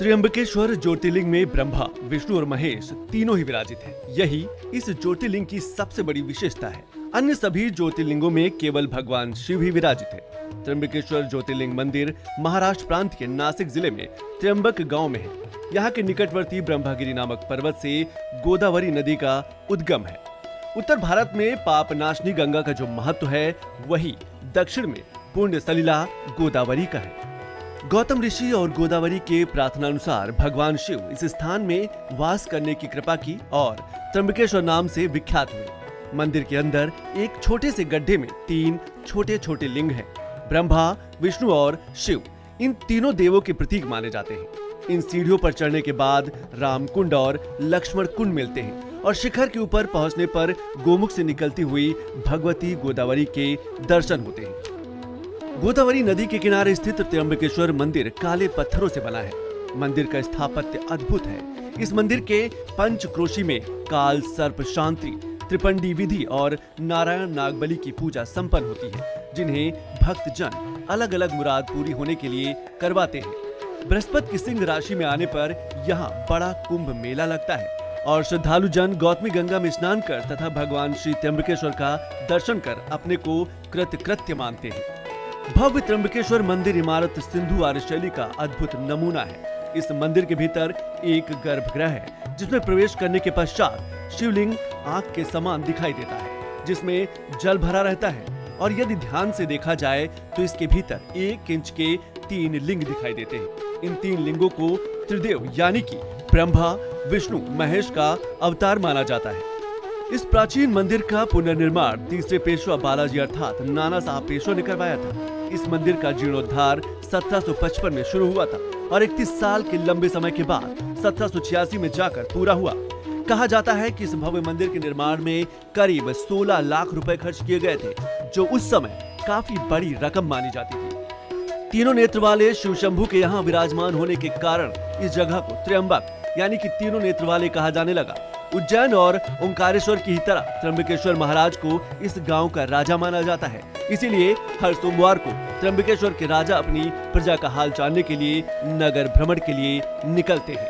त्र्यंबकेश्वर ज्योतिर्लिंग में ब्रह्मा, विष्णु और महेश तीनों ही विराजित हैं। यही इस ज्योतिर्लिंग की सबसे बड़ी विशेषता है। अन्य सभी ज्योतिर्लिंगों में केवल भगवान शिव ही विराजित है। त्र्यंबकेश्वर ज्योतिर्लिंग मंदिर महाराष्ट्र प्रांत के नासिक जिले में त्र्यंबक गांव में है। यहाँ के निकटवर्ती ब्रह्मगिरी नामक पर्वत से गोदावरी नदी का उद्गम है। उत्तर भारत में पाप नाशनी गंगा का जो महत्व है, वही दक्षिण में पुण्य सलिला गोदावरी का है। गौतम ऋषि और गोदावरी के प्रार्थनानुसार भगवान शिव इस स्थान में वास करने की कृपा की और त्र्यंबकेश्वर नाम से विख्यात हुए। मंदिर के अंदर एक छोटे से गड्ढे में 3 छोटे छोटे लिंग हैं। ब्रह्मा, विष्णु और शिव इन तीनों देवों के प्रतीक माने जाते हैं। इन सीढ़ियों पर चढ़ने के बाद राम कुंड और लक्ष्मण कुंड मिलते हैं और शिखर के ऊपर पहुंचने पर गोमुख से निकलती हुई भगवती गोदावरी के दर्शन होते हैं। गोदावरी नदी के किनारे स्थित त्र्यंबकेश्वर मंदिर काले पत्थरों से बना है। मंदिर का स्थापत्य अद्भुत है। इस मंदिर के पंचक्रोशी में काल सर्प शांति, त्रिपंडी विधि और नारायण नागबली की पूजा संपन्न होती है, जिन्हें भक्तजन अलग अलग मुराद पूरी होने के लिए करवाते हैं। बृहस्पति की सिंह राशि में आने पर यहाँ बड़ा कुंभ मेला लगता है और श्रद्धालु जन गौतमी गंगा में स्नान कर तथा भगवान श्री त्र्यंबकेश्वर का दर्शन कर अपने को कृतकृत्य मानते हैं। भव्य त्र्यंबकेश्वर मंदिर इमारत सिंधु आर्य शैली का अद्भुत नमूना है। इस मंदिर के भीतर एक गर्भगृह है, जिसमें प्रवेश करने के पश्चात शिवलिंग आंख के समान दिखाई देता है, जिसमें जल भरा रहता है। और यदि ध्यान से देखा जाए तो इसके भीतर 1 इंच के 3 लिंग दिखाई देते हैं। इन 3 लिंगों को त्रिदेव यानी कि ब्रह्मा, विष्णु, महेश का अवतार माना जाता है। इस प्राचीन मंदिर का पुनर्निर्माण तीसरे पेशवा बालाजी अर्थात नाना साहब पेशवा ने करवाया था। इस मंदिर का जीर्णोद्धार 1755 में शुरू हुआ था और 31 साल के लंबे समय के बाद 1786 में जाकर पूरा हुआ। कहा जाता है कि इस भव्य मंदिर के निर्माण में करीब 16 लाख रुपए खर्च किए गए थे, जो उस समय काफी बड़ी रकम मानी जाती थी। तीनों नेत्र वाले शिव शंभू के यहाँ विराजमान होने के कारण इस जगह को त्र्यंबक यानी कि तीनों नेत्र वाले कहा जाने लगा। उज्जैन और ओंकारेश्वर की ही तरह त्र्यंबकेश्वर महाराज को इस गांव का राजा माना जाता है। इसीलिए हर सोमवार को त्र्यंबकेश्वर के राजा अपनी प्रजा का हाल जानने के लिए नगर भ्रमण के लिए निकलते हैं।